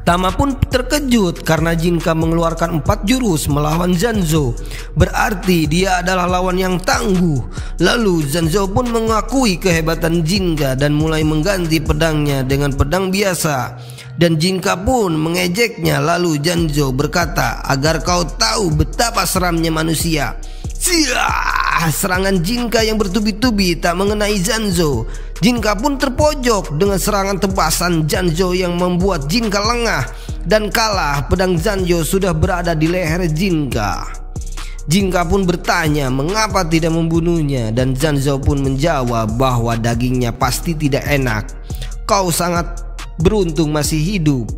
Tama pun terkejut karena Jinka mengeluarkan 4 jurus melawan Zanzo. Berarti dia adalah lawan yang tangguh. Lalu Zanzo pun mengakui kehebatan Jinka dan mulai mengganti pedangnya dengan pedang biasa. Dan Jinka pun mengejeknya. Lalu Zanzo berkata, "Agar kau tahu betapa seramnya manusia." Serangan Jinka yang bertubi-tubi tak mengenai Zanzo. Jinka pun terpojok dengan serangan tebasan Zanzo yang membuat Jinka lengah dan kalah. Pedang Zanzo sudah berada di leher Jinka. Jinka pun bertanya mengapa tidak membunuhnya, dan Zanzo pun menjawab bahwa dagingnya pasti tidak enak. "Kau sangat beruntung masih hidup."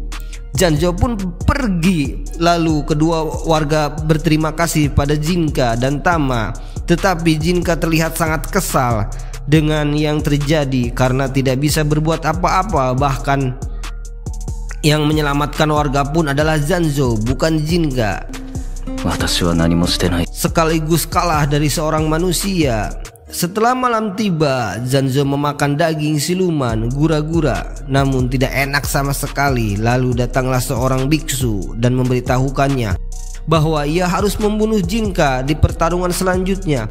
Zanzo pun pergi. Lalu kedua warga berterima kasih pada Jinka dan Tama. Tetapi Jinka terlihat sangat kesal dengan yang terjadi karena tidak bisa berbuat apa-apa. Bahkan yang menyelamatkan warga pun adalah Zanzo, bukan Jinka. Sekaligus kalah dari seorang manusia. Setelah malam tiba, Zanzo memakan daging siluman gura-gura, namun tidak enak sama sekali. Lalu datanglah seorang biksu dan memberitahukannya bahwa ia harus membunuh Jinka di pertarungan selanjutnya.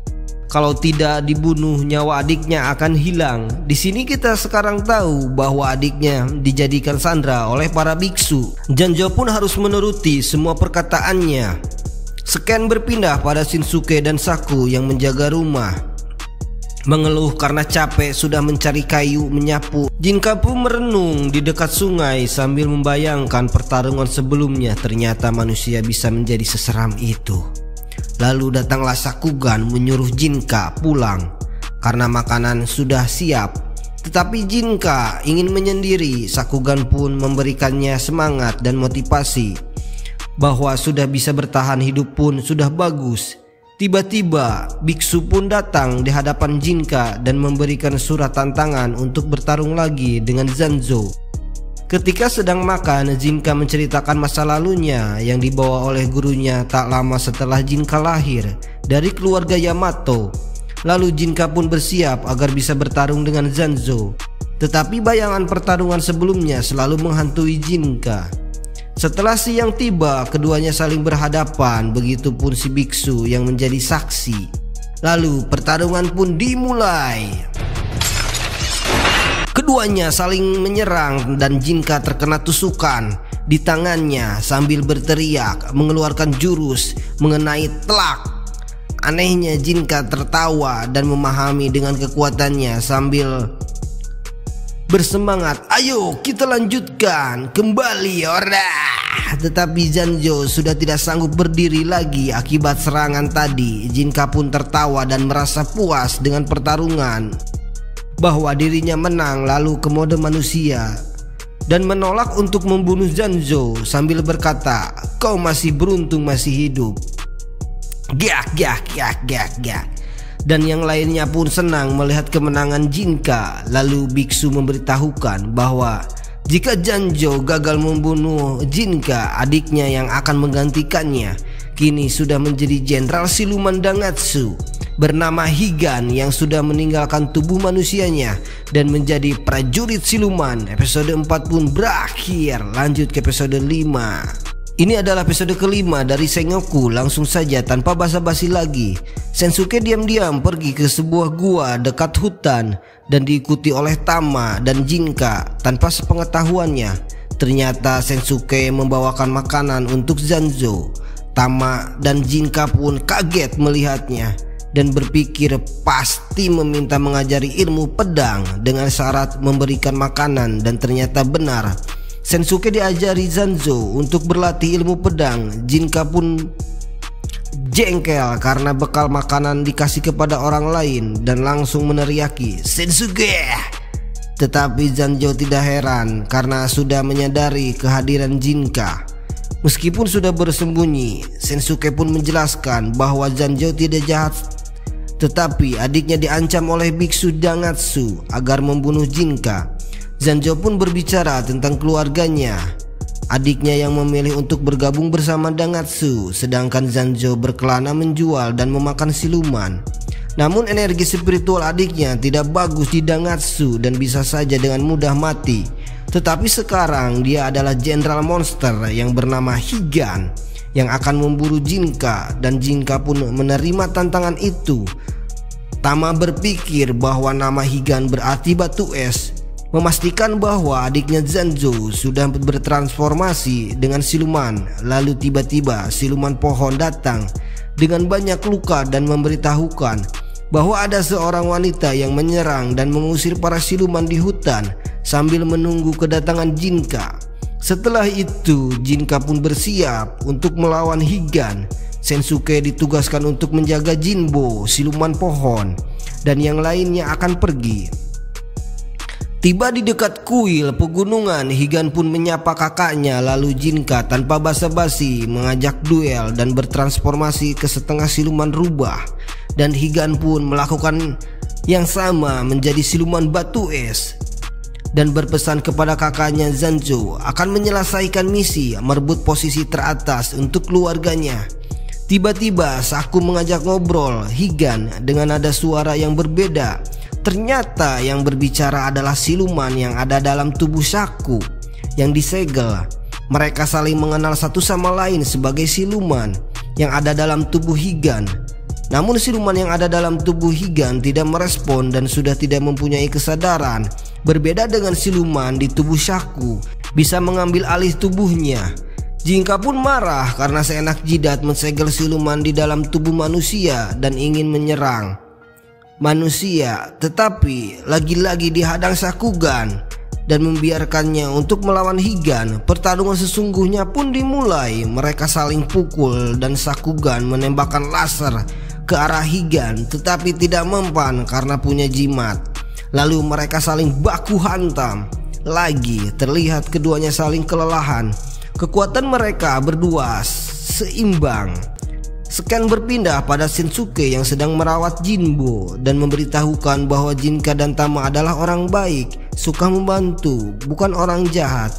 Kalau tidak dibunuh, nyawa adiknya akan hilang. Di sini kita sekarang tahu bahwa adiknya dijadikan sandera oleh para biksu. Zanjo pun harus menuruti semua perkataannya. Scan berpindah pada Shinsuke dan Saku yang menjaga rumah. Mengeluh karena capek sudah mencari kayu menyapu. Jinka pun merenung di dekat sungai sambil membayangkan pertarungan sebelumnya. Ternyata manusia bisa menjadi seseram itu. Lalu datanglah Sakugan menyuruh Jinka pulang karena makanan sudah siap. Tetapi Jinka ingin menyendiri. Sakugan pun memberikannya semangat dan motivasi bahwa sudah bisa bertahan hidup pun sudah bagus. Tiba-tiba biksu pun datang di hadapan Jinka dan memberikan surat tantangan untuk bertarung lagi dengan Zanzo. Ketika sedang makan, Jinka menceritakan masa lalunya yang dibawa oleh gurunya tak lama setelah Jinka lahir dari keluarga Yamato. Lalu Jinka pun bersiap agar bisa bertarung dengan Zanzo. Tetapi bayangan pertarungan sebelumnya selalu menghantui Jinka. Setelah siang tiba, keduanya saling berhadapan, begitupun si biksu yang menjadi saksi. Lalu pertarungan pun dimulai. Keduanya saling menyerang dan Jinka terkena tusukan di tangannya sambil berteriak mengeluarkan jurus mengenai telak. Anehnya Jinka tertawa dan memahami dengan kekuatannya sambil bersemangat, ayo kita lanjutkan kembali ora. Tetapi Zanjo sudah tidak sanggup berdiri lagi akibat serangan tadi. Jinka pun tertawa dan merasa puas dengan pertarungan, bahwa dirinya menang lalu ke mode manusia dan menolak untuk membunuh Zanjo sambil berkata, kau masih beruntung masih hidup. Gak. Dan yang lainnya pun senang melihat kemenangan Jinka. Lalu biksu memberitahukan bahwa jika Zanjo gagal membunuh Jinka, adiknya yang akan menggantikannya kini sudah menjadi jenderal siluman Dangatsu bernama Higan yang sudah meninggalkan tubuh manusianya dan menjadi prajurit siluman. Episode 4 pun berakhir. Lanjut ke episode 5. Ini adalah episode kelima dari Sengoku. Langsung saja tanpa basa-basi lagi, Shinsuke diam-diam pergi ke sebuah gua dekat hutan dan diikuti oleh Tama dan Jinka tanpa sepengetahuannya. Ternyata Shinsuke membawakan makanan untuk Zanzo. Tama dan Jinka pun kaget melihatnya dan berpikir pasti meminta mengajari ilmu pedang dengan syarat memberikan makanan, dan ternyata benar. Shinsuke diajari Zanzo untuk berlatih ilmu pedang. Jinka pun jengkel karena bekal makanan dikasih kepada orang lain dan langsung meneriaki, Shinsuke! Tetapi Zanzo tidak heran karena sudah menyadari kehadiran Jinka. Meskipun sudah bersembunyi, Shinsuke pun menjelaskan bahwa Zanzo tidak jahat, tetapi adiknya diancam oleh biksu Dangatsu agar membunuh Jinka. Zanzo pun berbicara tentang keluarganya, adiknya yang memilih untuk bergabung bersama Dangatsu, sedangkan Zanzo berkelana menjual dan memakan siluman. Namun energi spiritual adiknya tidak bagus di Dangatsu dan bisa saja dengan mudah mati. Tetapi sekarang dia adalah jenderal monster yang bernama Higan yang akan memburu Jinka, dan Jinka pun menerima tantangan itu. Tama berpikir bahwa nama Higan berarti batu es, memastikan bahwa adiknya Zanzo sudah bertransformasi dengan siluman. Lalu tiba-tiba siluman pohon datang dengan banyak luka dan memberitahukan bahwa ada seorang wanita yang menyerang dan mengusir para siluman di hutan sambil menunggu kedatangan Jinka. Setelah itu Jinka pun bersiap untuk melawan Higan. Shinsuke ditugaskan untuk menjaga Jinbo, siluman pohon, dan yang lainnya akan pergi. Tiba di dekat kuil pegunungan, Higan pun menyapa kakaknya. Lalu Jinka tanpa basa-basi mengajak duel dan bertransformasi ke setengah siluman rubah. Dan Higan pun melakukan yang sama menjadi siluman batu es dan berpesan kepada kakaknya Zanzo akan menyelesaikan misi merebut posisi teratas untuk keluarganya. Tiba-tiba Saku mengajak ngobrol Higan dengan nada suara yang berbeda. Ternyata yang berbicara adalah siluman yang ada dalam tubuh Saku yang disegel. Mereka saling mengenal satu sama lain sebagai siluman yang ada dalam tubuh Higan. Namun siluman yang ada dalam tubuh Higan tidak merespon dan sudah tidak mempunyai kesadaran. Berbeda dengan siluman di tubuh Shaku, bisa mengambil alih tubuhnya. Jinka pun marah karena seenak jidat mensegel siluman di dalam tubuh manusia dan ingin menyerang manusia, tetapi lagi-lagi dihadang Shakugan dan membiarkannya untuk melawan Higan. Pertarungan sesungguhnya pun dimulai. Mereka saling pukul dan Shakugan menembakkan laser ke arah Higan, tetapi tidak mempan karena punya jimat. Lalu mereka saling baku hantam. Lagi terlihat keduanya saling kelelahan. Kekuatan mereka berdua seimbang. Scan berpindah pada Shinsuke yang sedang merawat Jinbo dan memberitahukan bahwa Jinka dan Tama adalah orang baik, suka membantu, bukan orang jahat.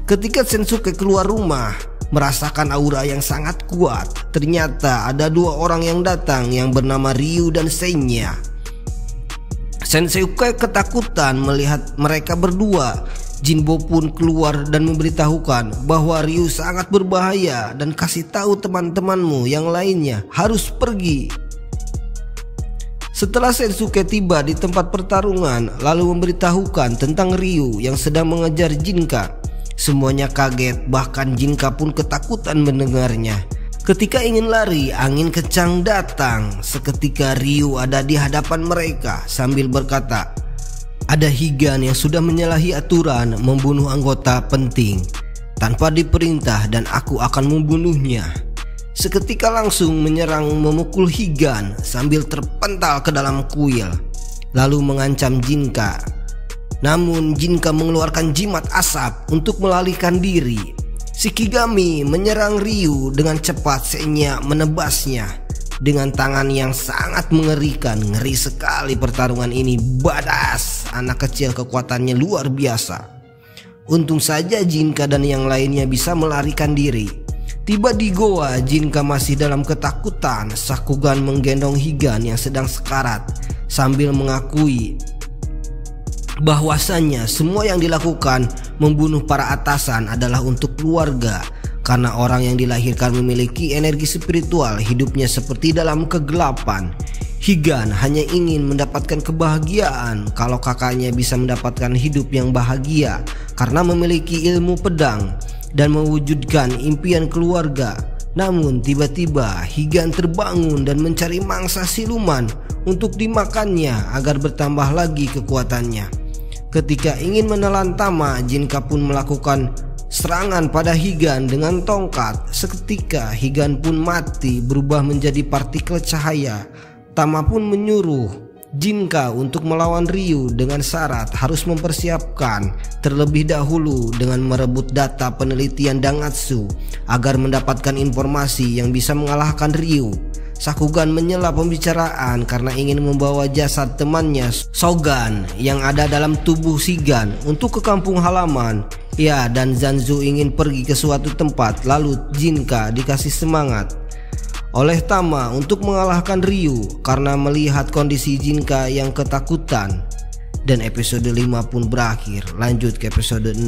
Ketika Shinsuke keluar rumah, merasakan aura yang sangat kuat, ternyata ada dua orang yang datang yang bernama Ryu dan Senya. Shinsuke ketakutan melihat mereka berdua. Jinbo pun keluar dan memberitahukan bahwa Ryu sangat berbahaya dan kasih tahu teman-temanmu yang lainnya harus pergi. Setelah Shinsuke tiba di tempat pertarungan lalu memberitahukan tentang Ryu yang sedang mengejar Jinka, semuanya kaget, bahkan Jinka pun ketakutan mendengarnya. Ketika ingin lari, angin kencang datang. Seketika Ryu ada di hadapan mereka sambil berkata, "Ada Higan yang sudah menyalahi aturan membunuh anggota penting tanpa diperintah dan aku akan membunuhnya." Seketika langsung menyerang memukul Higan sambil terpental ke dalam kuil, lalu mengancam Jinka. Namun Jinka mengeluarkan jimat asap untuk melarikan diri. Shikigami menyerang Ryu dengan cepat. Senya menebasnya dengan tangan yang sangat mengerikan. Ngeri sekali pertarungan ini. Badass. Anak kecil kekuatannya luar biasa. Untung saja Jinka dan yang lainnya bisa melarikan diri. Tiba di goa, Jinka masih dalam ketakutan. Shakugan menggendong Higan yang sedang sekarat sambil mengakui bahwasannya semua yang dilakukan membunuh para atasan adalah untuk keluarga. Karena orang yang dilahirkan memiliki energi spiritual, hidupnya seperti dalam kegelapan. Higan hanya ingin mendapatkan kebahagiaan. Kalau kakaknya bisa mendapatkan hidup yang bahagia karena memiliki ilmu pedang dan mewujudkan impian keluarga. Namun tiba-tiba Higan terbangun dan mencari mangsa siluman untuk dimakannya agar bertambah lagi kekuatannya. Ketika ingin menelan Tama, Jinka pun melakukan serangan pada Higan dengan tongkat. Seketika Higan pun mati berubah menjadi partikel cahaya. Tama pun menyuruh Jinka untuk melawan Ryu dengan syarat harus mempersiapkan terlebih dahulu dengan merebut data penelitian Dangatsu agar mendapatkan informasi yang bisa mengalahkan Ryu. Shakugan menyela pembicaraan karena ingin membawa jasad temannya Shogan yang ada dalam tubuh Shigan untuk ke kampung halaman. Ya, dan Zanzu ingin pergi ke suatu tempat. Lalu Jinka dikasih semangat oleh Tama untuk mengalahkan Ryu karena melihat kondisi Jinka yang ketakutan. Dan episode 5 pun berakhir. Lanjut ke episode 6.